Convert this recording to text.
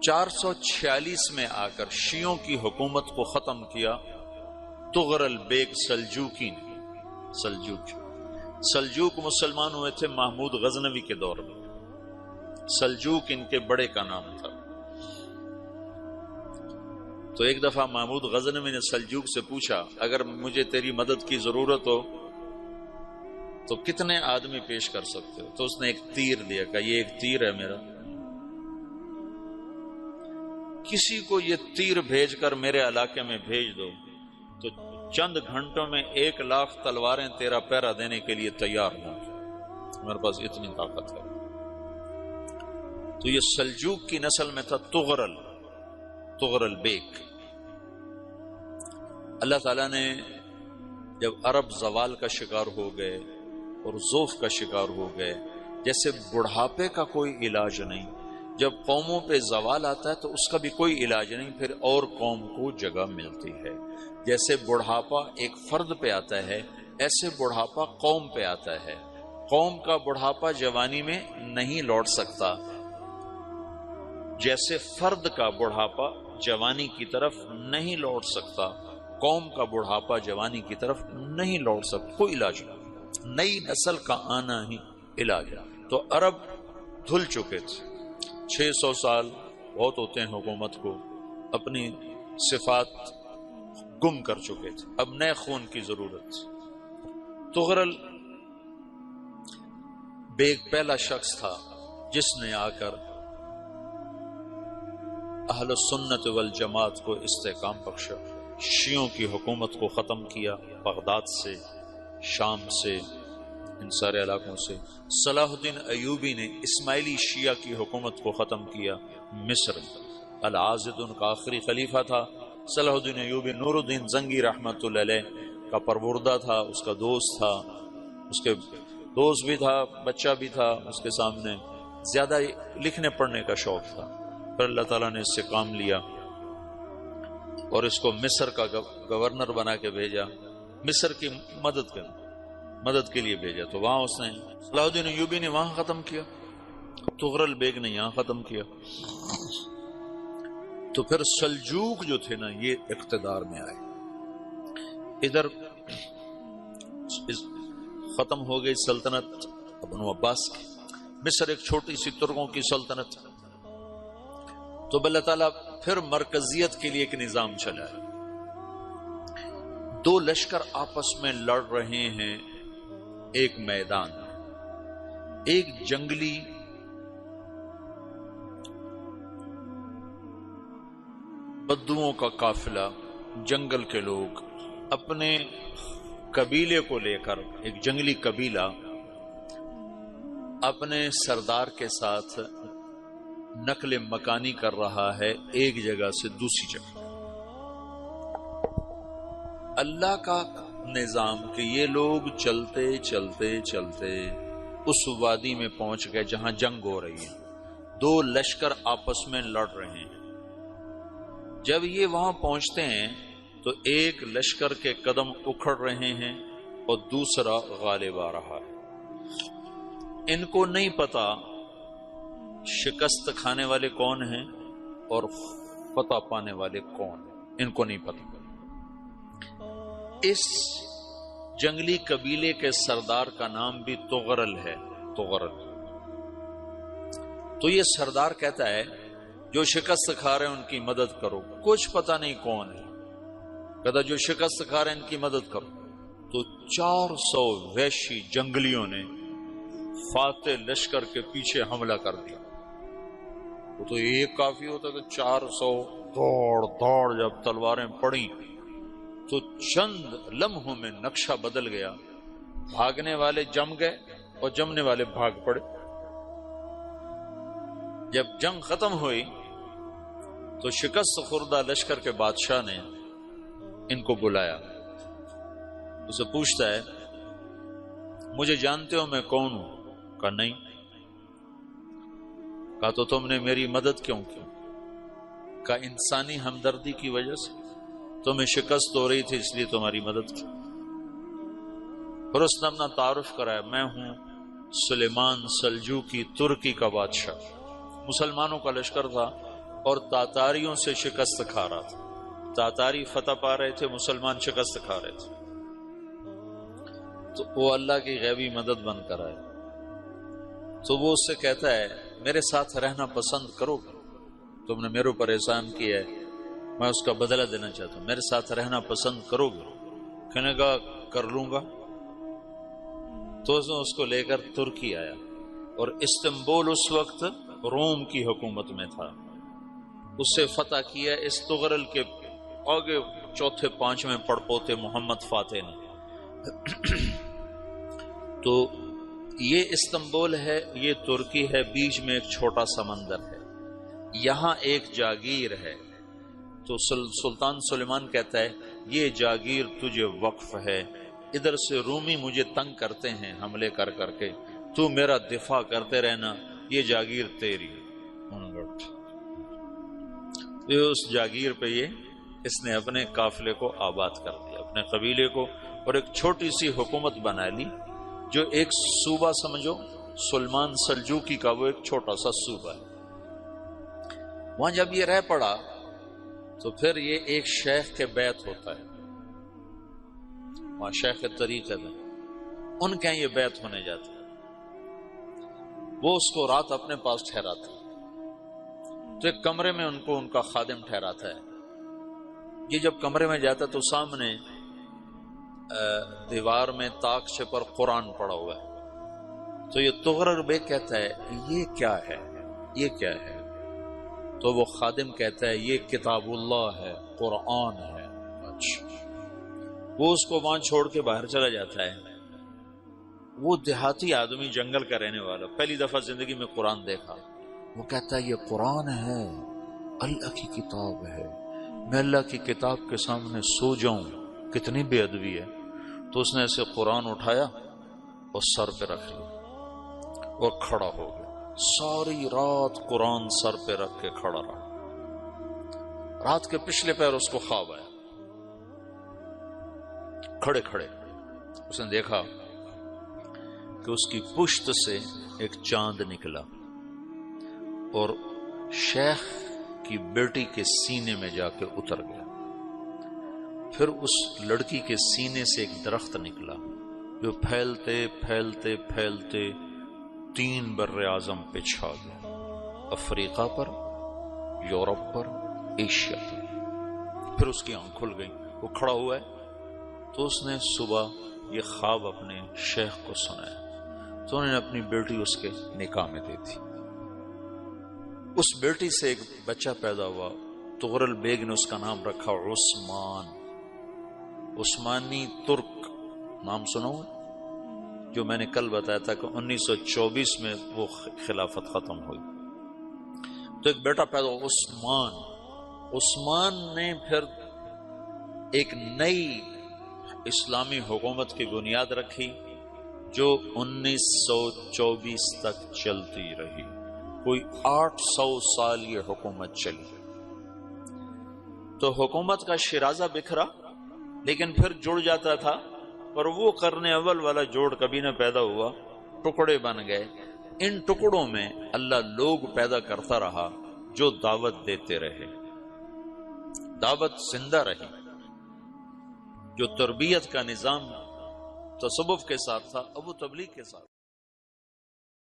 446 میں آ کر شیعوں کی حکومت کو ختم کیا تغرل بیگ سلجوکی نے۔ سلجوک مسلمان ہوئے تھے محمود غزنوی کے دور میں، سلجوک ان کے بڑے کا نام تھا۔ تو ایک دفعہ محمود غزنوی نے سلجوک سے پوچھا اگر مجھے تیری مدد کی ضرورت ہو تو کتنے آدمی پیش کر سکتے ہو؟ تو اس نے ایک تیر دیا، کہا یہ ایک تیر ہے میرا، کسی کو یہ تیر بھیج کر میرے علاقے میں بھیج دو تو چند گھنٹوں میں 1,00,000 تلواریں تیرا پیرا دینے کے لیے تیار ہوں، میرے پاس اتنی طاقت ہے۔ تو یہ سلجوک کی نسل میں تھا تغرل بیگ۔ اللہ تعالیٰ نے جب عرب زوال کا شکار ہو گئے اور ضعف کا شکار ہو گئے، جیسے بڑھاپے کا کوئی علاج نہیں، جب قوموں پہ زوال آتا ہے تو اس کا بھی کوئی علاج نہیں، پھر اور قوم کو جگہ ملتی ہے۔ جیسے بڑھاپا ایک فرد پہ آتا ہے، ایسے بڑھاپا قوم پہ آتا ہے۔ قوم کا بڑھاپا جوانی میں نہیں لوٹ سکتا، جیسے فرد کا بڑھاپا جوانی کی طرف نہیں لوٹ سکتا، قوم کا بڑھاپا جوانی کی طرف نہیں لوٹ سکتا، کوئی علاج نہیں، نئی نسل کا آنا ہی علاج ہے۔ تو عرب دھل چکے تھے، 600 سال بہت ہوتے ہیں حکومت کو، اپنی صفات گم کر چکے تھے، اب نئے خون کی ضرورت تھی۔ تغرل بیگ پہلا شخص تھا جس نے آ کر اہل سنت والجماعت کو استحکام بخشا، شیعوں کی حکومت کو ختم کیا، بغداد سے، شام سے، ان سارے علاقوں سے۔ صلاح الدین ایوبی نے اسماعیلی شیعہ کی حکومت کو ختم کیا، مصر۔ العاضد ان کا آخری خلیفہ تھا۔ صلاح الدین ایوبی نور الدین زنگی رحمت اللہ علیہ کا پروردہ تھا، اس کا دوست تھا، اس کے دوست بھی تھا، بچہ بھی تھا اس کے سامنے، زیادہ لکھنے پڑھنے کا شوق تھا۔ پھر اللہ تعالیٰ نے اس سے کام لیا اور اس کو مصر کا گورنر بنا کے بھیجا، مصر کی مدد کے لیے بھیجا۔ تو وہاں اس نے صلاح الدین ایوبی نے وہاں ختم کیا، تغرل بیگ نے یہاں ختم کیا۔ تو پھر سلجوک جو تھے نا یہ اقتدار میں آئے، ادھر ختم ہو گئی سلطنت بنو عباس کی، مصر ایک چھوٹی سی ترکوں کی سلطنت۔ تو اللہ تعالیٰ پھر مرکزیت کے لیے ایک نظام چلایا، دو لشکر آپس میں لڑ رہے ہیں ایک میدان میں، ایک جنگلی بدوؤں کا قافلہ، جنگل کے لوگ اپنے قبیلے کو لے کر، ایک جنگلی قبیلہ اپنے سردار کے ساتھ نقل مکانی کر رہا ہے ایک جگہ سے دوسری جگہ۔ اللہ کا نظام کہ یہ لوگ چلتے چلتے چلتے اس وادی میں پہنچ گئے جہاں جنگ ہو رہی ہے، دو لشکر آپس میں لڑ رہے ہیں۔ جب یہ وہاں پہنچتے ہیں تو ایک لشکر کے قدم اکھڑ رہے ہیں اور دوسرا غالب آ رہا ہے۔ ان کو نہیں پتا شکست کھانے والے کون ہیں اور فتح پانے والے کون ہیں، ان کو نہیں پتا۔ اس جنگلی قبیلے کے سردار کا نام بھی تغرل ہے، تغرل۔ تو یہ سردار کہتا ہے جو شکست کھا رہے ہیں ان کی مدد کرو، کچھ پتہ نہیں کون ہے، کہتا جو شکست کھا رہے ہیں ان کی مدد کرو۔ تو 400 وحشی جنگلیوں نے فاتح لشکر کے پیچھے حملہ کر دیا۔ وہ تو ایک کافی ہوتا کہ 400 دوڑ جب تلواریں پڑیں تو چند لمحوں میں نقشہ بدل گیا، بھاگنے والے جم گئے اور جمنے والے بھاگ پڑے۔ جب جنگ ختم ہوئی تو شکست خوردہ لشکر کے بادشاہ نے ان کو بلایا، اسے پوچھتا ہے مجھے جانتے ہو میں کون ہوں؟ کہا نہیں۔ کہا تو تم نے میری مدد کیوں کی؟ کہا انسانی ہمدردی کی وجہ سے، تمہیں شکست ہو رہی تھی اس لیے تمہاری مدد کی۔ پھر اس نے اپنا تعارف کرایا، میں ہوں سلیمان سلجوکی، ترکی کا بادشاہ۔ مسلمانوں کا لشکر تھا اور تاتاریوں سے شکست کھا رہا تھا. تاتاری فتح پا رہے تھے، مسلمان شکست کھا رہے تھے. تو وہ اللہ کی غیبی مدد بن کر آئے. تو وہ اس سے کہتا ہے میرے ساتھ رہنا پسند کرو گے؟ تم نے میرے اوپر احسان کیا ہے، میں اس کا بدلہ دینا چاہتا ہوں، میرے ساتھ رہنا پسند کرو گے؟ کہنے کا کر لوں گا. تو اس کو لے کر ترکی آیا، اور استنبول اس وقت روم کی حکومت میں تھا. اس سے فتح کیا اس تغرل کے آگے چوتھے پانچویں پڑپوتے محمد فاتح نے. تو یہ استنبول ہے، یہ ترکی ہے، بیچ میں ایک چھوٹا سمندر ہے، یہاں ایک جاگیر ہے. تو سلطان سلیمان کہتا ہے یہ جاگیر تجھے وقف ہے، ادھر سے رومی مجھے تنگ کرتے ہیں حملے کر کر کے، تو میرا دفاع کرتے رہنا، یہ جاگیر تیری. اس جاگیر پہ اس نے اپنے قافلے کو آباد کر دیا، اپنے قبیلے کو، اور ایک چھوٹی سی حکومت بنا لی، جو ایک صوبہ سمجھو سلمان سلجوقی کا، وہ ایک چھوٹا سا صوبہ ہے. وہاں جب یہ رہ پڑا تو پھر یہ ایک شیخ کے بیعت ہوتا ہے، وہاں شیخ طریقہ ہے، ان کے یہ بیعت ہونے جاتا ہے. وہ اس کو رات اپنے پاس ٹھہراتا ہے، تو ایک کمرے میں ان کا خادم ٹھہراتا ہے. یہ جب کمرے میں جاتا تو سامنے دیوار میں تاکچے پر قرآن پڑا ہوا ہے. تو یہ تغرل بیگ کہتا ہے یہ کیا ہے، یہ کیا ہے؟ تو وہ خادم کہتا ہے یہ کتاب اللہ ہے، قرآن ہے. اچھا. وہ اس کو وہاں چھوڑ کے باہر چلا جاتا ہے. وہ دیہاتی آدمی، جنگل کا رہنے والا، پہلی دفعہ زندگی میں قرآن دیکھا. وہ کہتا ہے یہ قرآن ہے، اللہ کی کتاب ہے، میں اللہ کی کتاب کے سامنے سو جاؤں، کتنی بے ادبی ہے. تو اس نے ایسے قرآن اٹھایا اور سر پہ رکھ لیا اور کھڑا ہو گیا. ساری رات قرآن سر پہ رکھ کے کھڑا رہا. رات کے پچھلے پہر اس کو خواب آیا، کھڑے کھڑے اس نے دیکھا کہ اس کی پشت سے ایک چاند نکلا اور شیخ کی بیٹی کے سینے میں جا کے اتر گیا. پھر اس لڑکی کے سینے سے ایک درخت نکلا جو پھیلتے پھیلتے پھیلتے 3 بر اعظم پہ چھا گیا، افریقہ پر، یورپ پر، ایشیا پر. پھر اس کی آنکھ کھل گئی، وہ کھڑا ہوا ہے. تو اس نے صبح یہ خواب اپنے شیخ کو سنایا، تو انہوں نے اپنی بیٹی اس کے نکاح میں دے دی. اس بیٹی سے ایک بچہ پیدا ہوا. تغرل بیگ نے اس کا نام رکھا عثمان. عثمانی ترک نام سنا ہوا، جو میں نے کل بتایا تھا کہ 1924 میں وہ خلافت ختم ہوئی. تو ایک بیٹا پیدا ہوا عثمان. عثمان نے پھر ایک نئی اسلامی حکومت کی بنیاد رکھی جو 1924 تک چلتی رہی. کوئی 800 سال یہ حکومت چلی. تو حکومت کا شیرازہ بکھرا لیکن پھر جڑ جاتا تھا، پر وہ قرن اول والا جوڑ کبھی نہ پیدا ہوا، ٹکڑے بن گئے. ان ٹکڑوں میں اللہ لوگ پیدا کرتا رہا جو دعوت دیتے رہے، دعوت زندہ رہی. جو تربیت کا نظام تصوف کے ساتھ تھا اب وہ تبلیغ کے ساتھ.